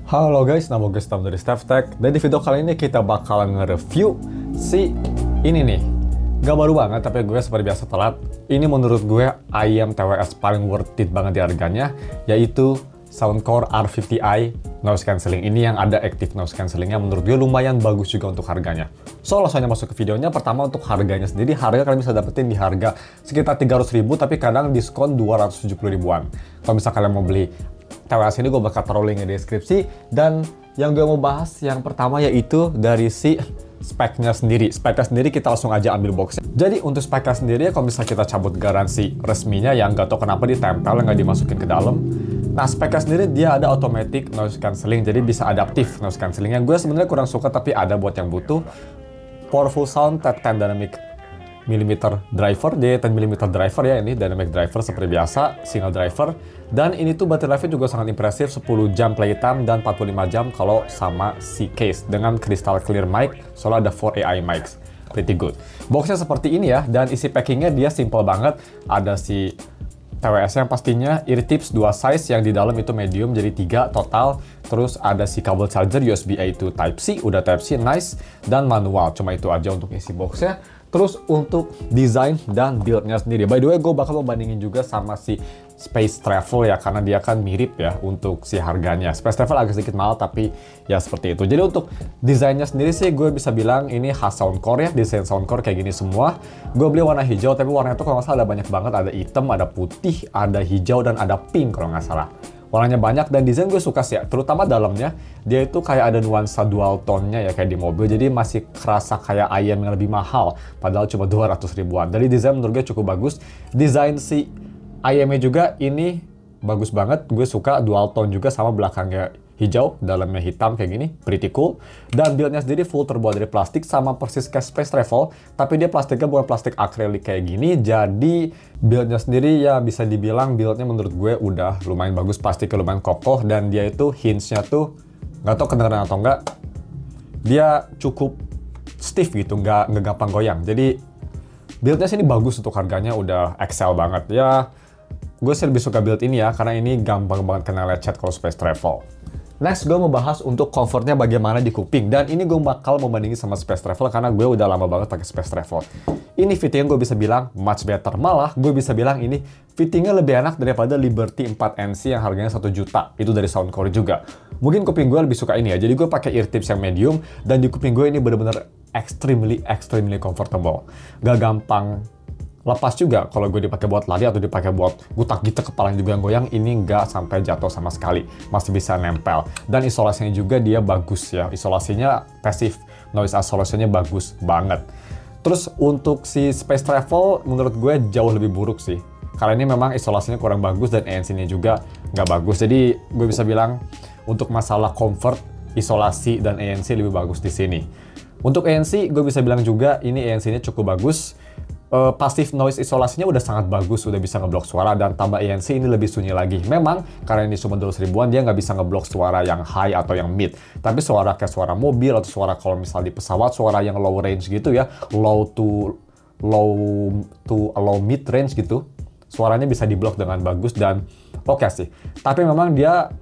Halo guys, nama gue Stam dari StefTech. Dan di video kali ini kita bakal nge-review si ini nih. Gak baru banget, tapi gue seperti biasa telat. Ini menurut gue IM TWS paling worth it banget di harganya, yaitu Soundcore R50i Noise Cancelling. Ini yang ada active noise cancellingnya, menurut gue lumayan bagus juga untuk harganya. So, langsung aja masuk ke videonya. Pertama untuk harganya sendiri, harga kalian bisa dapetin di harga sekitar 300.000, tapi kadang diskon 270 ribuan. Kalau misalnya kalian mau beli TWS ini, gue bakal taruh linknya di deskripsi. Dan yang gue mau bahas yang pertama yaitu dari si speknya sendiri. Speknya sendiri kita langsung aja ambil boxnya. Jadi untuk speknya sendiri, kalau misalnya kita cabut garansi resminya yang nggak tahu kenapa ditempel, nggak dimasukin ke dalam. Nah, speknya sendiri dia ada automatic noise cancelling, jadi bisa adaptif noise cancellingnya. Gue sebenarnya kurang suka, tapi ada buat yang butuh. Powerful sound, 10 dynamic millimeter driver, dia 10 mm driver ya, ini dynamic driver seperti biasa, single driver. Dan ini tuh battery life-nya juga sangat impresif, 10 jam playtime dan 45 jam kalau sama si case dengan crystal clear mic, soalnya ada 4 AI mics, pretty good. Boxnya seperti ini ya, dan isi packingnya dia simple banget, ada si TWS yang pastinya, ear tips 2 size, yang di dalam itu medium, jadi 3 total. Terus ada si kabel charger USB-A to Type-C, udah Type-C, nice, dan manual, cuma itu aja untuk isi boxnya. Terus untuk desain dan build-nya sendiri, by the way gue bakal membandingin juga sama si Space Travel ya, karena dia kan mirip ya untuk si harganya. Space Travel agak sedikit mahal, tapi ya seperti itu. Jadi untuk desainnya sendiri sih gue bisa bilang ini khas Soundcore ya, desain Soundcore kayak gini semua. Gue beli warna hijau, tapi warnanya itu kalau nggak salah ada banyak banget, ada hitam, ada putih, ada hijau, dan ada pink kalau nggak salah. Warnanya banyak dan desain gue suka sih ya, terutama dalamnya. Dia itu kayak ada nuansa dual tone-nya ya kayak di mobil, jadi masih kerasa kayak IM yang lebih mahal, padahal cuma 200 ribuan. Dari desain menurut gue cukup bagus. Desain si IM-nya juga ini bagus banget, gue suka dual tone juga, sama belakangnya hijau, dalamnya hitam kayak gini, pretty cool. Dan build-nya sendiri full terbuat dari plastik, sama persis kayak Space Travel, tapi dia plastiknya bukan plastik akrilik kayak gini. Jadi build-nya sendiri ya bisa dibilang build-nya menurut gue udah lumayan bagus, plastiknya lumayan kokoh, dan dia itu hinge-nya tuh nggak tau kedengeran atau enggak, dia cukup stiff gitu, nggak gampang goyang. Jadi build-nya sini bagus, untuk harganya udah excel banget ya. Gue sih lebih suka build ini ya, karena ini gampang banget kena lecet kalau Space Travel. Next, gue mau bahas untuk comfortnya bagaimana di kuping. Dan ini gue bakal membandingin sama Space Travel, karena gue udah lama banget pakai Space Travel. Ini fittingnya gue bisa bilang much better. Malah, gue bisa bilang ini fittingnya lebih enak daripada Liberty 4NC yang harganya 1 juta. Itu dari Soundcore juga. Mungkin kuping gue lebih suka ini ya. Jadi gue pakai ear tips yang medium, dan di kuping gue ini bener-bener extremely comfortable. Gak gampang lepas juga kalau gue dipakai buat lari atau dipakai buat gutak gitu, kepalanya juga yang goyang. Ini nggak sampai jatuh sama sekali, masih bisa nempel. Dan isolasinya juga dia bagus ya, isolasinya passive noise isolasinya bagus banget. Terus untuk si Space Travel menurut gue jauh lebih buruk sih, karena ini memang isolasinya kurang bagus dan ANC-nya juga nggak bagus. Jadi gue bisa bilang untuk masalah comfort, isolasi, dan ANC lebih bagus di sini. Untuk ANC gue bisa bilang juga ini ANC-nya cukup bagus. Passive noise isolasinya udah sangat bagus, udah bisa ngeblok suara, dan tambah ANC ini lebih sunyi lagi. Memang karena ini cuma 200 ribuan, dia nggak bisa ngeblok suara yang high atau yang mid, tapi suara kayak suara mobil atau suara kalau misal di pesawat, suara yang low range gitu ya, low to low mid range gitu, suaranya bisa diblok dengan bagus dan oke sih. Tapi memang dia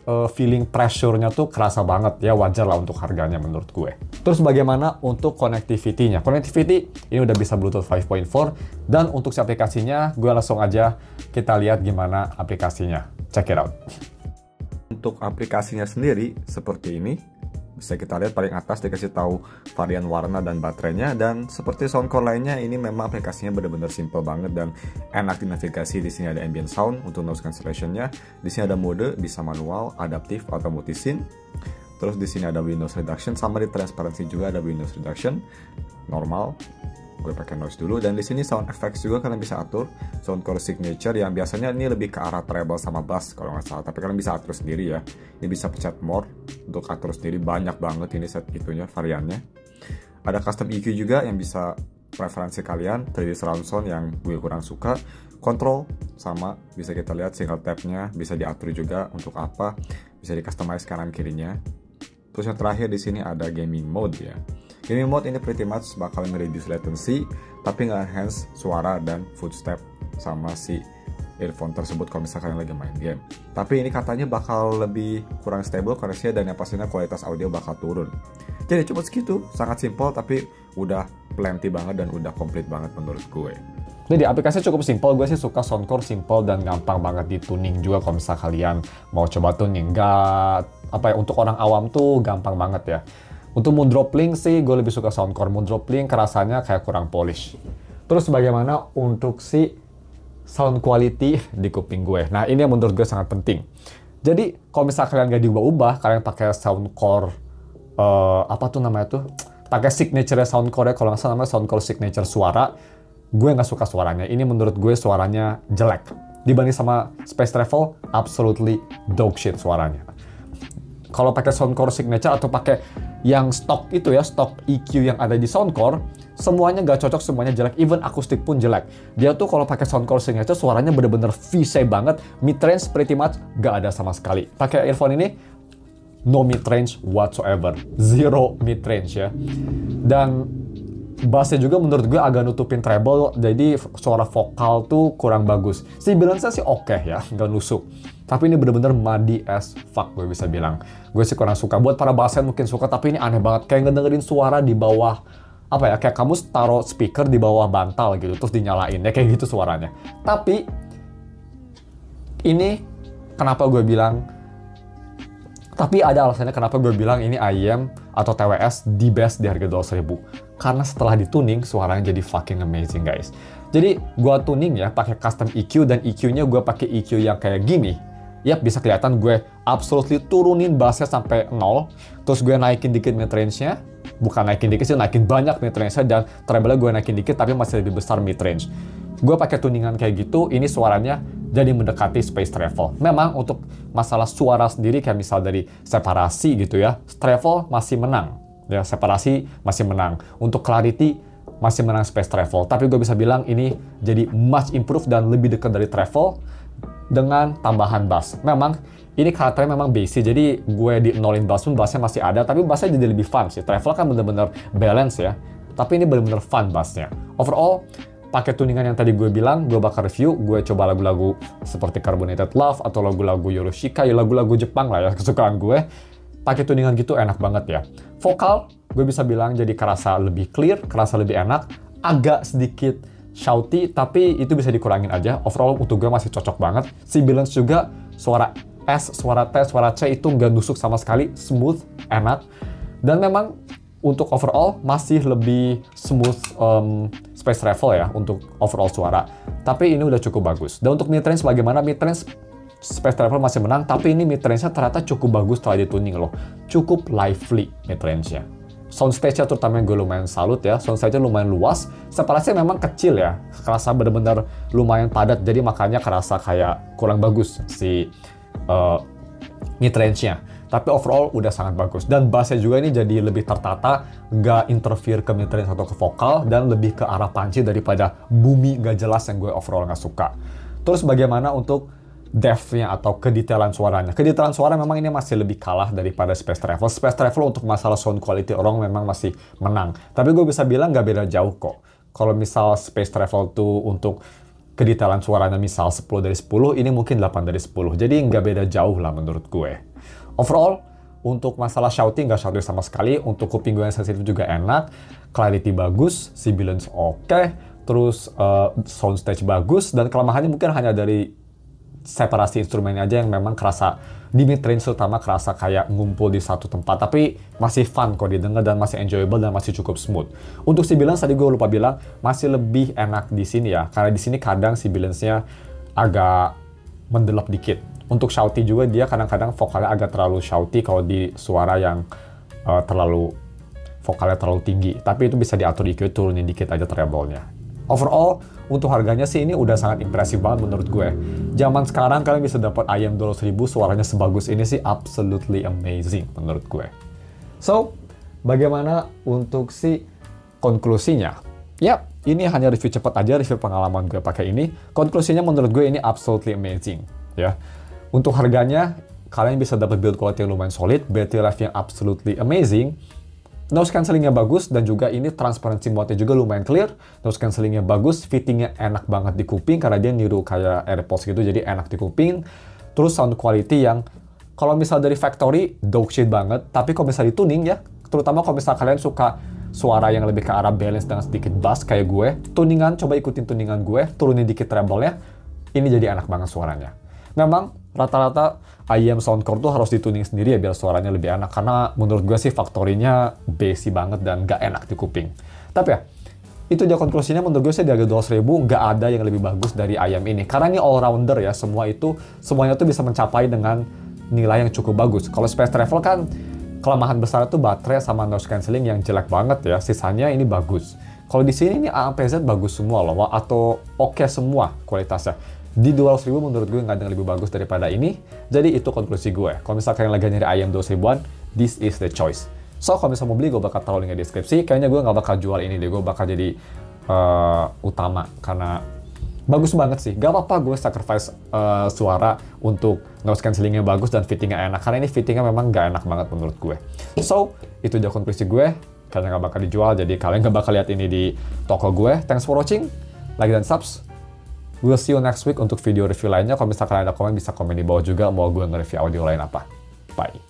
feeling pressure-nya tuh kerasa banget ya, wajar lah untuk harganya menurut gue. Terus bagaimana untuk connectivity-nya? Connectivity ini udah bisa Bluetooth 5.4, dan untuk si aplikasinya gue langsung aja kita lihat gimana aplikasinya. Check it out. Untuk aplikasinya sendiri seperti ini. Bisa kita lihat paling atas dikasih tahu varian warna dan baterainya, dan seperti Soundcore lainnya ini memang aplikasinya benar-benar simple banget dan enak dinavigasi. Di sini ada ambient sound untuk noise cancellation-nya. Di sini ada mode, bisa manual, adaptif atau multi-scene. Terus di sini ada Windows reduction, sama di transparency juga ada Windows reduction. Normal, gue pakai noise dulu. Dan di sini sound effects juga kalian bisa atur. Soundcore signature yang biasanya ini lebih ke arah treble sama bass kalau nggak salah, tapi kalian bisa atur sendiri ya. Ini bisa pencet more untuk atur sendiri, banyak banget ini set itunya variannya. Ada custom EQ juga yang bisa preferensi kalian. 3D surround sound yang gue kurang suka. Control sama bisa kita lihat single tap-nya bisa diatur juga untuk apa, bisa di customize kanan kirinya. Terus yang terakhir di sini ada gaming mode ya. Gaming mode ini pretty much bakal nge-reduce latency, tapi nge-enhance suara dan footstep sama si earphone tersebut kalau misalkan kalian lagi main game. Tapi ini katanya bakal lebih kurang stable koneksinya dan yang pastinya kualitas audio bakal turun. Jadi cuma segitu, sangat simpel tapi udah plenty banget dan udah komplit banget menurut gue. Jadi aplikasinya cukup simpel, gue sih suka Soundcore simpel dan gampang banget di tuning juga kalau misal kalian mau coba tuning. Untuk orang awam tuh gampang banget ya. Untuk Moon Drop Link sih gue lebih suka Soundcore. Moon Drop Link rasanya kayak kurang polish. Terus bagaimana untuk si sound quality di kuping gue? Nah ini yang menurut gue sangat penting. Jadi kalau misal kalian gak diubah-ubah, kalian pakai Soundcore, pakai signature Soundcore, kalau nggak salah namanya Soundcore signature suara, gue nggak suka suaranya. Ini menurut gue suaranya jelek. Dibanding sama Space Travel, absolutely dog shit suaranya. Kalau pakai Soundcore signature atau pakai yang stok itu ya, stok EQ yang ada di Soundcore, semuanya nggak cocok, semuanya jelek. Even akustik pun jelek. Dia tuh kalau pakai Soundcore signature suaranya bener-bener V-shape banget. Mid-range pretty much nggak ada sama sekali. Pakai earphone ini, no mid-range whatsoever. Zero mid-range ya. Dan bassnya juga menurut gue agak nutupin treble, jadi suara vokal tuh kurang bagus. Si balance-nya sih oke ya, nggak nusuk. Tapi ini bener-bener muddy as fuck gue bisa bilang. Gue sih kurang suka. Buat para bassnya mungkin suka, tapi ini aneh banget. Kayak ngedengerin suara di bawah, kayak kamu taruh speaker di bawah bantal gitu, terus dinyalain. Ya kayak gitu suaranya. Tapi, ini kenapa gue bilang, tapi ada alasannya kenapa gue bilang ini IEM atau TWS the best di harga 200.000. Karena setelah dituning, suaranya jadi fucking amazing guys. Jadi gue tuning ya, pakai custom EQ, dan EQ-nya gue pakai EQ yang kayak gini. Yap, bisa kelihatan gue absolutely turunin bassnya sampai 0. Terus gue naikin dikit mid-range-nya. Bukan naikin dikit sih, naikin banyak mid-range-nya. Dan treble-nya gue naikin dikit, tapi masih lebih besar mid-range. Gue pakai tuningan kayak gitu, ini suaranya jadi mendekati Space Travel. Memang untuk masalah suara sendiri, kayak misal dari separasi gitu ya, Travel masih menang. Ya, separasi masih menang. Untuk clarity, masih menang Space Travel. Tapi gue bisa bilang ini jadi much improve dan lebih dekat dari Travel dengan tambahan bass. Memang ini karakternya memang basic, jadi gue di nolin bass pun bassnya masih ada, tapi bassnya jadi lebih fun sih. Travel kan bener-bener balance ya, tapi ini bener-bener fun bassnya. Overall, pakai tuningan yang tadi gue bilang, gue bakal review, gue coba lagu-lagu seperti Carbonated Love atau lagu-lagu Yorushika, ya lagu-lagu Jepang lah ya, kesukaan gue. Pakai tuningan gitu enak banget ya. Vokal, gue bisa bilang jadi kerasa lebih clear, kerasa lebih enak, agak sedikit shouty, tapi itu bisa dikurangin aja. Overall untuk gue masih cocok banget. Si balance juga, suara S, suara T, suara C itu nggak nusuk sama sekali, smooth, enak. Dan memang untuk overall masih lebih smooth Space Travel ya untuk overall suara. Tapi ini udah cukup bagus. Dan untuk mid-range bagaimana? Mid-range Space Travel masih menang, tapi ini mid-range-nya ternyata cukup bagus setelah dituning loh. Cukup lively mid-range-nya. Soundstage-nya terutama gue lumayan salut ya. Soundstage-nya lumayan luas. Separasinya memang kecil ya. Kerasa bener-bener lumayan padat. Jadi makanya kerasa kayak kurang bagus si mid-range-nya. Tapi overall udah sangat bagus. Dan bass-nya juga ini jadi lebih tertata. Gak interfere ke mid-range atau ke vokal. Dan lebih ke arah punchy daripada boomy gak jelas yang gue overall gak suka. Terus bagaimana untuk depth-nya atau kedetailan suaranya. Kedetailan suara memang ini masih lebih kalah daripada Space Travel. Space Travel untuk masalah sound quality orang memang masih menang. Tapi gue bisa bilang nggak beda jauh kok. Kalau misal Space Travel tuh untuk kedetailan suaranya misal 10 dari 10, ini mungkin 8 dari 10. Jadi nggak beda jauh lah menurut gue. Overall, untuk masalah shouting nggak shouting sama sekali. Untuk kuping gue yang sensitif juga enak. Clarity bagus, sibilance oke. Terus soundstage bagus. Dan kelemahannya mungkin hanya dari separasi instrumennya aja yang memang kerasa di mid-range terutama kerasa kayak ngumpul di satu tempat, tapi masih fun kok didengar dan masih enjoyable dan masih cukup smooth. Untuk si balance tadi gue lupa bilang masih lebih enak di sini ya, karena di sini kadang si balance-nya agak mendelap dikit. Untuk shouty juga dia kadang-kadang vokalnya agak terlalu shouty kalau di suara yang vokalnya terlalu tinggi, tapi itu bisa diatur EQ, turunin dikit aja treble-nya. Overall, untuk harganya sih ini udah sangat impresif banget menurut gue. Zaman sekarang kalian bisa dapat IEM 200.000 suaranya sebagus ini sih absolutely amazing menurut gue. So, bagaimana untuk si konklusinya? Yap, ini hanya review cepat aja, review pengalaman gue pakai ini. Konklusinya menurut gue ini absolutely amazing. Ya, untuk harganya kalian bisa dapat build quality yang lumayan solid, battery life yang absolutely amazing. noise cancellingnya bagus, dan juga ini transparency mode-nya juga lumayan clear. Noise cancellingnya bagus, fittingnya enak banget di kuping karena dia niru kayak AirPods gitu, jadi enak di kuping. Terus sound quality yang kalau misal dari factory dog shit banget, tapi kalau misal di tuning ya, terutama kalau misal kalian suka suara yang lebih ke arah balance dengan sedikit bass kayak gue, tuningan, coba ikutin tuningan gue, turunin dikit treble-nya, ini jadi enak banget suaranya. Memang rata-rata IEM Soundcore tuh harus dituning sendiri ya biar suaranya lebih enak, karena menurut gue sih factory-nya bassy banget dan gak enak di kuping. Tapi ya, itu aja konklusinya. Menurut gue sih di harga 200.000 gak ada yang lebih bagus dari IEM ini, karena ini all-rounder ya, semuanya tuh bisa mencapai dengan nilai yang cukup bagus. Kalau Space Travel kan kelemahan besar itu baterai sama noise cancelling yang jelek banget ya, sisanya ini bagus. Kalau di sini ini AMPZ bagus semua loh, atau oke semua kualitasnya. Di 200.000 menurut gue nggak ada yang lebih bagus daripada ini. Jadi itu konklusi gue. Kalau misalkan kalian lagi nyari IEM 200.000-an, this is the choice. So kalau misalnya mau beli, gue bakal taruh linknya di deskripsi. Kayaknya gue nggak bakal jual ini deh, gue bakal jadi utama karena bagus banget sih. Gak apa-apa gue sacrifice suara untuk noise cancellingnya bagus dan fittingnya enak, karena ini fittingnya memang gak enak banget menurut gue. So itu aja konklusi gue. Kalian gak bakal dijual, jadi kalian gak bakal lihat ini di toko gue. Thanks for watching, like dan subs. We'll see you next week untuk video review lainnya. Kalau misalkan ada komen, bisa komen di bawah juga mau gue nge-review audio lain apa. Bye.